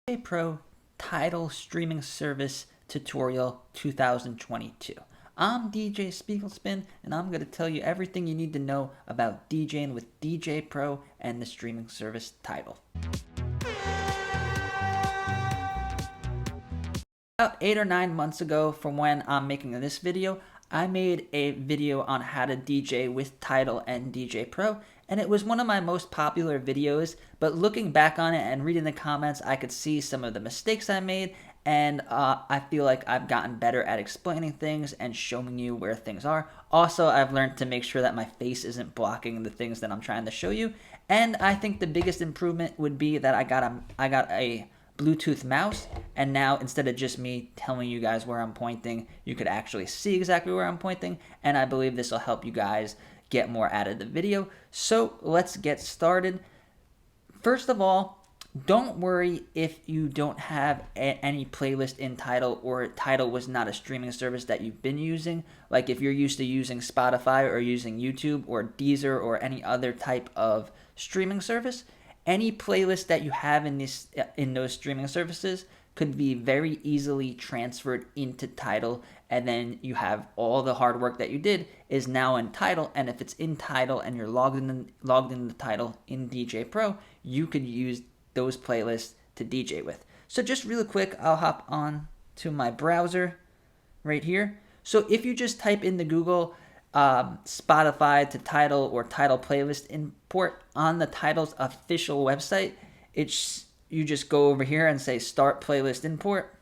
Djay Pro Tidal Streaming Service Tutorial 2022. I'm DJ Spiegel Spin, and I'm going to tell you everything you need to know about DJing with Djay Pro and the streaming service Tidal. About 8 or 9 months ago from when I'm making this video, I made a video on how to DJ with Tidal and Djay Pro, and it was one of my most popular videos, but looking back on it and reading the comments, I could see some of the mistakes I made, and I feel like I've gotten better at explaining things and showing you where things are. Also, I've learned to make sure that my face isn't blocking the things that I'm trying to show you, and I think the biggest improvement would be that I got a Bluetooth mouse, and now instead of just me telling you guys where I'm pointing, you could actually see exactly where I'm pointing, and I believe this will help you guys get more out of the video. So let's get started. First of all, don't worry if you don't have any playlist in Tidal, or Tidal was not a streaming service that you've been using. Like if you're used to using Spotify or using YouTube or Deezer or any other type of streaming service, any playlist that you have in those streaming services could be very easily transferred into Tidal, and then you have all the hard work that you did is now in Tidal. And if it's in Tidal and you're logged in the Tidal in Djay Pro, you could use those playlists to DJ with. So just really quick, I'll hop on to my browser right here. So if you just type in the Google Spotify to Tidal or Tidal playlist import on the Tidal's official website, you just go over here and say start playlist import,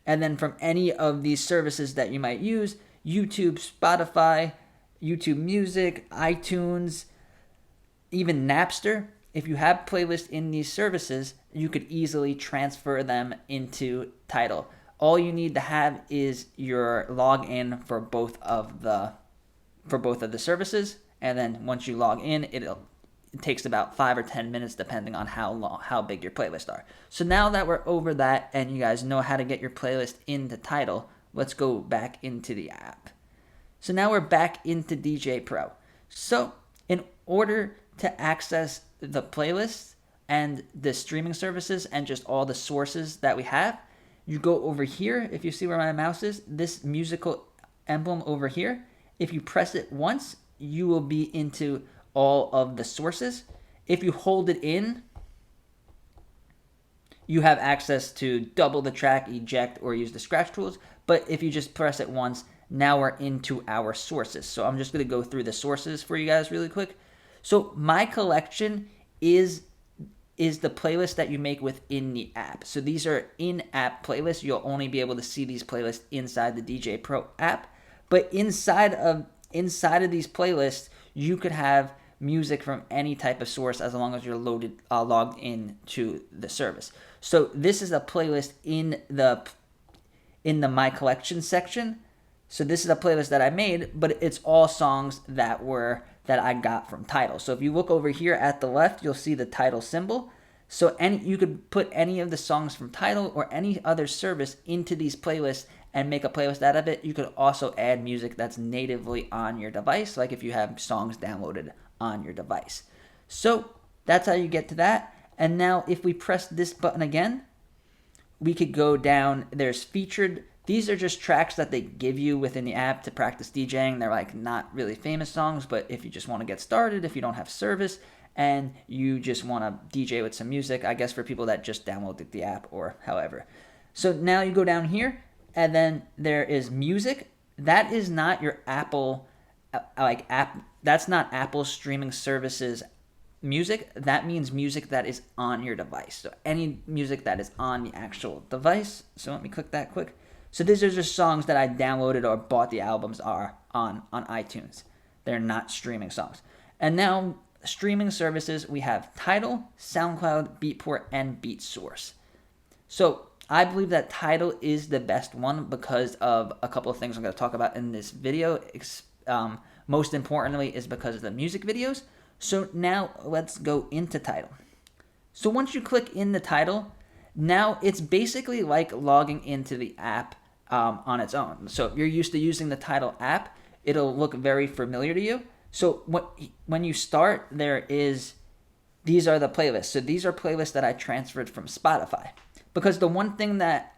and then from any of these services that you might use, YouTube, Spotify, YouTube Music, iTunes, even Napster, if you have playlists in these services, you could easily transfer them into Tidal. All you need to have is your login for both of the services, and then once you log in, it takes about 5 or 10 minutes depending on how big your playlists are. So now that we're over that and you guys know how to get your playlist into Tidal, let's go back into the app. So now we're back into Djay Pro. So in order to access the playlists and the streaming services and just all the sources that we have, you go over here. If you see where my mouse is, this musical emblem over here, if you press it once, you will be into all of the sources. If you hold it in, you have access to double the track, eject, or use the scratch tools. But if you just press it once, now we're into our sources. So I'm just going to go through the sources for you guys really quick. So my collection is the playlist that you make within the app. So these are in-app playlists. You'll only be able to see these playlists inside the Djay Pro app. But inside of these playlists, you could have music from any type of source as long as you're logged in to the service. So this is a playlist in the My Collection section. So this is a playlist that I made, but it's all songs that I got from Tidal. So if you look over here at the left, you'll see the Tidal symbol. So you could put any of the songs from Tidal or any other service into these playlists and make a playlist out of it. You could also add music that's natively on your device, like if you have songs downloaded on your device. So that's how you get to that. And now if we press this button again, we could go down. There's featured. These are just tracks that they give you within the app to practice DJing. They're like not really famous songs, but if you just want to get started, if you don't have service and you just want to DJ with some music, I guess for people that just downloaded the app or however. So now you go down here, and then there is music. That is not your Apple that's not Apple streaming services music. That means music that is on your device. So any music that is on the actual device. So let me click that quick. So these are just songs that I downloaded or bought the albums are on iTunes. They're not streaming songs. And now streaming services, we have Tidal, SoundCloud, Beatport, and BeatSource. So I believe that Tidal is the best one because of a couple of things I'm going to talk about in this video. Most importantly is because of the music videos. So now let's go into Tidal. So once you click in the Tidal, now it's basically like logging into the app on its own. So if you're used to using the Tidal app, it'll look very familiar to you. So when you start, there is these are the playlists. So these are playlists that I transferred from Spotify. Because the one thing that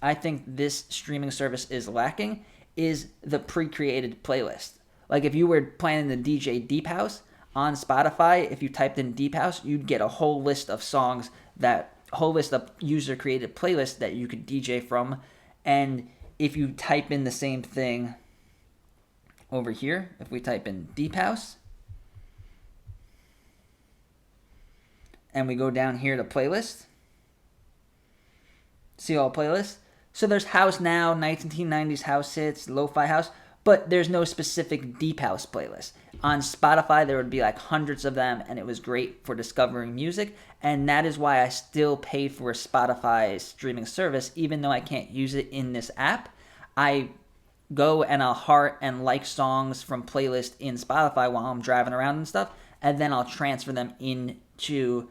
I think this streaming service is lacking is the pre-created playlist. Like if you were playing the DJ Deep House on Spotify, if you typed in Deep House, you'd get a whole list of songs, that whole list of user-created playlists that you could DJ from. And if you type in the same thing over here, if we type in Deep House, and we go down here to playlist, see all playlists? So there's House Now, 1990s House Hits, Lo-Fi House, but there's no specific Deep House playlist. On Spotify, there would be like hundreds of them, and it was great for discovering music, and that is why I still pay for Spotify's streaming service, even though I can't use it in this app. I go and I'll heart and like songs from playlists in Spotify while I'm driving around and stuff, and then I'll transfer them into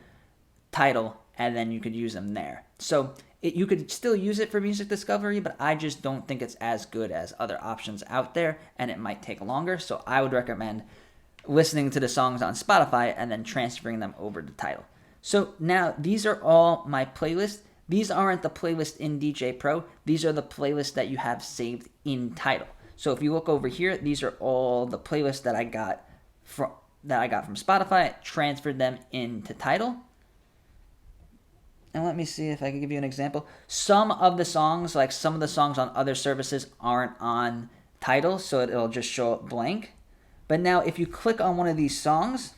Tidal, and then you could use them there. So you could still use it for music discovery, but I just don't think it's as good as other options out there, and it might take longer. So I would recommend listening to the songs on Spotify and then transferring them over to Tidal. So now these are all my playlists. These aren't the playlist in DJ Pro. These are the playlists that you have saved in Tidal. So if you look over here, these are all the playlists that I got from Spotify. Transferred them into Tidal. And let me see if I can give you an example. Some of the songs on other services aren't on Tidal, so it'll just show up blank. But now if you click on one of these songs,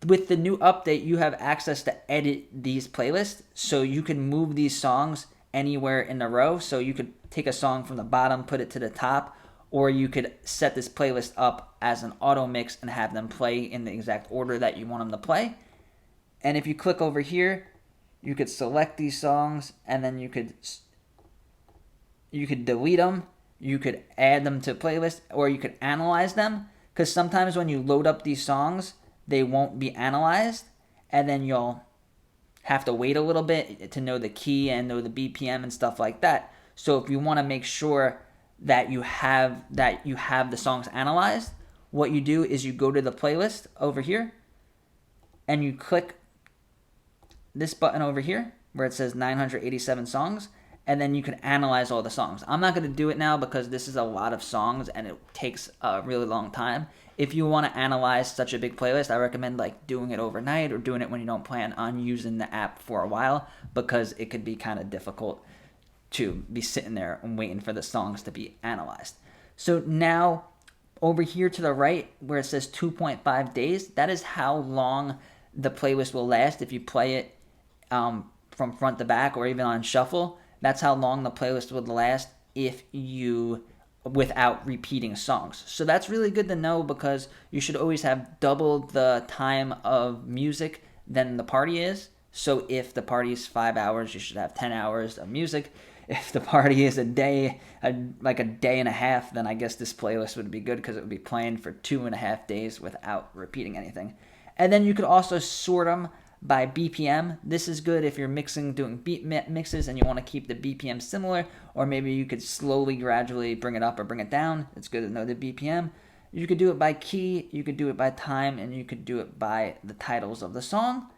with the new update, you have access to edit these playlists. So you can move these songs anywhere in the row. So you could take a song from the bottom, put it to the top, or you could set this playlist up as an auto mix and have them play in the exact order that you want them to play. And if you click over here, you could select these songs, and then you could delete them, you could add them to a playlist, or you could analyze them. Because sometimes when you load up these songs, they won't be analyzed, and then you'll have to wait a little bit to know the key and know the BPM and stuff like that. So if you want to make sure that you have the songs analyzed, what you do is you go to the playlist over here, and you click this button over here where it says 987 songs, and then you can analyze all the songs. I'm not going to do it now because this is a lot of songs and it takes a really long time. If you want to analyze such a big playlist, I recommend like doing it overnight or doing it when you don't plan on using the app for a while, because it could be kind of difficult to be sitting there and waiting for the songs to be analyzed. So now over here to the right where it says 2.5 days, that is how long the playlist will last if you play it from front to back or even on shuffle. That's how long the playlist would last without repeating songs. So that's really good to know, because you should always have double the time of music than the party is. So if the party is 5 hours, you should have 10 hours of music. If the party is a day and a half, then I guess this playlist would be good because it would be playing for 2.5 days without repeating anything. And then you could also sort them by BPM. This is good if you're doing beat mixes and you want to keep the BPM similar, or maybe you could slowly, gradually bring it up or bring it down. It's good to know the BPM. You could do it by key, you could do it by time, and you could do it by the titles of the song.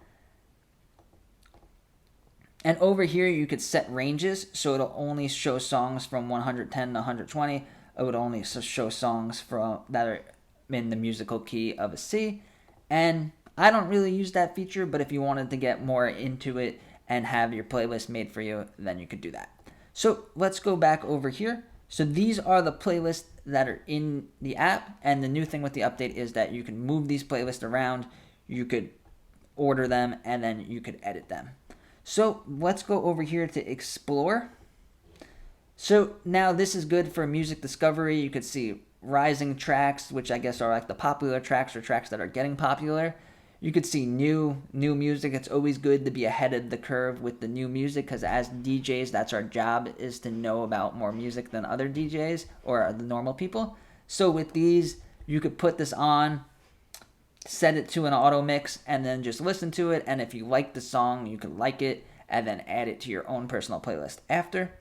And over here, you could set ranges, so it'll only show songs from 110 to 120. It would only show songs that are in the musical key of a C. And I don't really use that feature, but if you wanted to get more into it and have your playlist made for you, then you could do that. So let's go back over here. So these are the playlists that are in the app, and the new thing with the update is that you can move these playlists around, you could order them, and then you could edit them. So let's go over here to explore. So now this is good for music discovery. You could see rising tracks, which I guess are like the popular tracks or tracks that are getting popular. You could see new music. It's always good to be ahead of the curve with the new music, because as DJs, that's our job, is to know about more music than other DJs or the normal people. So with these, you could put this on, set it to an auto mix, and then just listen to it. And if you like the song, you can like it and then add it to your own personal playlist after.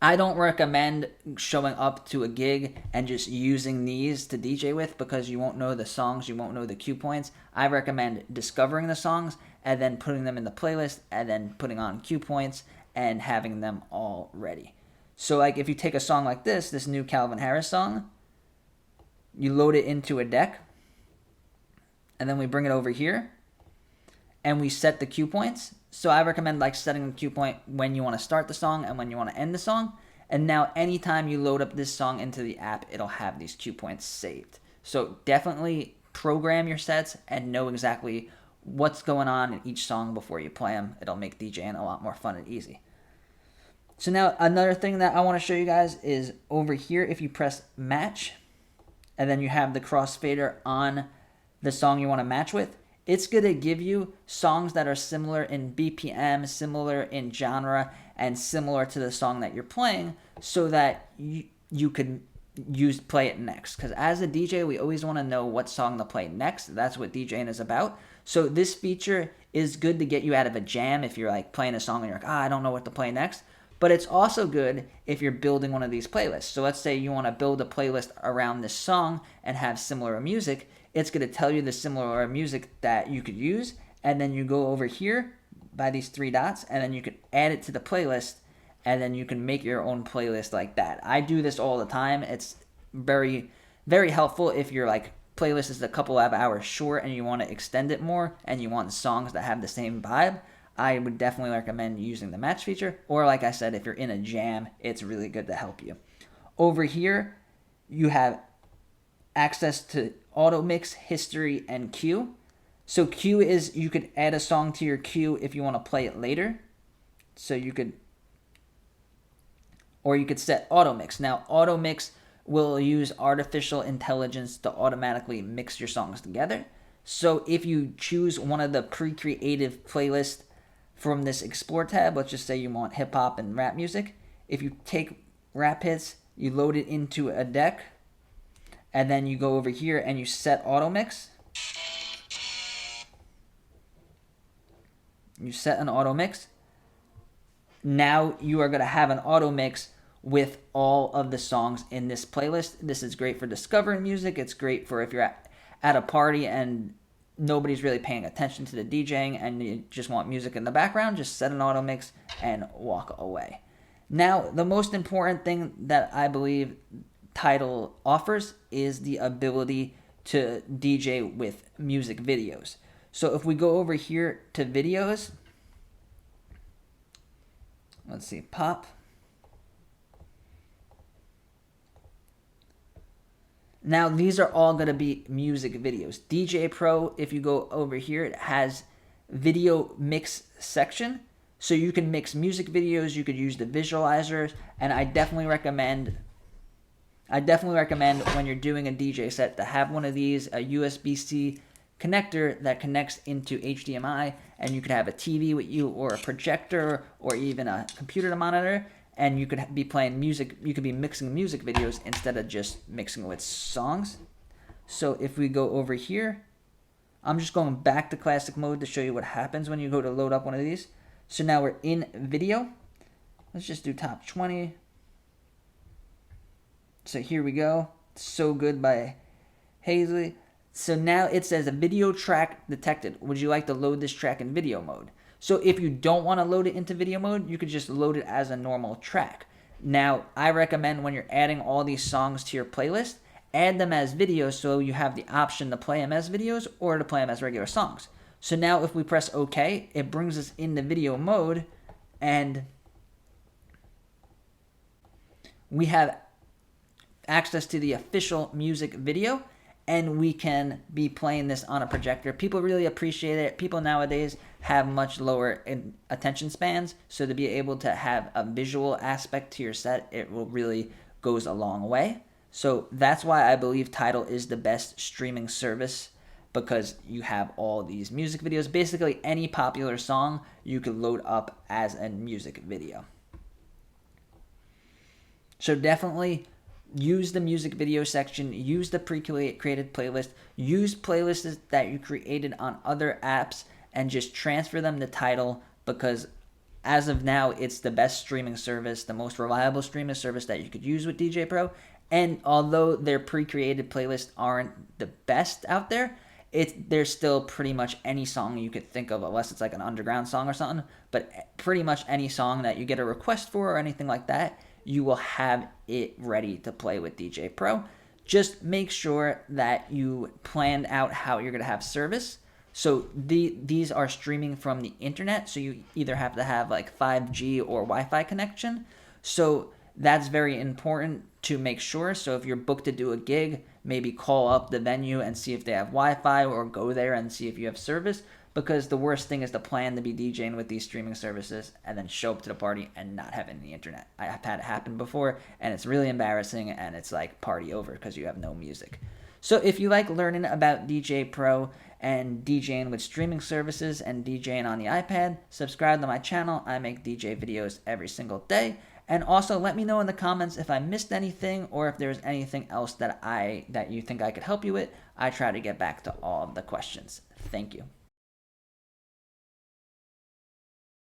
I don't recommend showing up to a gig and just using these to DJ with, because you won't know the songs, you won't know the cue points. I recommend discovering the songs and then putting them in the playlist and then putting on cue points and having them all ready. So like if you take a song like this new Calvin Harris song, you load it into a deck, and then we bring it over here and we set the cue points. So I recommend like setting the cue point when you want to start the song and when you want to end the song. And now anytime you load up this song into the app, it'll have these cue points saved. So definitely program your sets and know exactly what's going on in each song before you play them. It'll make DJing a lot more fun and easy. So now another thing that I want to show you guys is over here, if you press match and then you have the crossfader on the song you want to match with, it's going to give you songs that are similar in BPM, similar in genre, and similar to the song that you're playing, so that you can play it next. Because as a DJ, we always want to know what song to play next. That's what DJing is about. So this feature is good to get you out of a jam if you're like playing a song and you're like, I don't know what to play next. But it's also good if you're building one of these playlists. So let's say you want to build a playlist around this song and have similar music. It's going to tell you the similar music that you could use, and then you go over here by these three dots, and then you can add it to the playlist, and then you can make your own playlist like that. I do this all the time. It's very, very helpful if your like playlist is a couple of hours short and you want to extend it more and you want songs that have the same vibe. I would definitely recommend using the match feature, or like I said, if you're in a jam, it's really good to help you. Over here, you have access to auto mix, history, and queue. So queue is you could add a song to your queue if you want to play it later. So you could, or you could set auto mix. Now auto mix will use artificial intelligence to automatically mix your songs together. So if you choose one of the pre-created playlists from this explore tab, let's just say you want hip hop and rap music. If you take rap hits, you load it into a deck, and then you go over here and you set auto mix. You set an auto mix. Now you are going to have an auto mix with all of the songs in this playlist. This is great for discovering music. It's great for if you're at a party and nobody's really paying attention to the DJing and you just want music in the background. Just set an auto mix and walk away. Now, the most important thing that I believe Tidal offers is the ability to DJ with music videos. So if we go over here to videos, let's see, pop. Now these are all going to be music videos. DJ Pro, if you go over here, it has video mix section. So you can mix music videos, you could use the visualizers, and I definitely recommend when you're doing a DJ set to have one of these, a USB-C connector that connects into HDMI, and you could have a TV with you or a projector or even a computer to monitor, and you could be playing music, you could be mixing music videos instead of just mixing with songs. So if we go over here, I'm just going back to classic mode to show you what happens when you go to load up one of these. So now we're in video. Let's just do top 20. So here we go. So Good by Hazley. So now it says a video track detected. Would you like to load this track in video mode? So if you don't want to load it into video mode, you could just load it as a normal track. Now, I recommend when you're adding all these songs to your playlist, add them as videos so you have the option to play them as videos or to play them as regular songs. So now if we press OK, it brings us into video mode, and we have access to the official music video, and we can be playing this on a projector. People really appreciate it. People nowadays have much lower attention spans, so to be able to have a visual aspect to your set, it will really goes a long way. So that's why I believe Tidal is the best streaming service, because you have all these music videos. Basically any popular song you could load up as a music video. So definitely use the music video section, use the pre-created playlist, use playlists that you created on other apps, and just transfer them to Tidal, because as of now, it's the best streaming service, the most reliable streaming service that you could use with DJ Pro. And although their pre-created playlists aren't the best out there, there's still pretty much any song you could think of, unless it's like an underground song or something. But pretty much any song that you get a request for or anything like that, you will have it ready to play with DJ Pro. Just make sure that you planned out how you're going to have service. So these are streaming from the internet, so you either have to have like 5G or Wi-Fi connection. So that's very important to make sure. So if you're booked to do a gig, maybe call up the venue and see if they have Wi-Fi, or go there and see if you have service, because the worst thing is to plan to be DJing with these streaming services and then show up to the party and not have any internet. I've had it happen before, and it's really embarrassing, and it's like party over because you have no music. So if you like learning about DJ Pro and DJing with streaming services and DJing on the iPad, subscribe to my channel. I make DJ videos every single day. And also let me know in the comments if I missed anything, or if there's anything else that you think I could help you with. I try to get back to all of the questions. Thank you.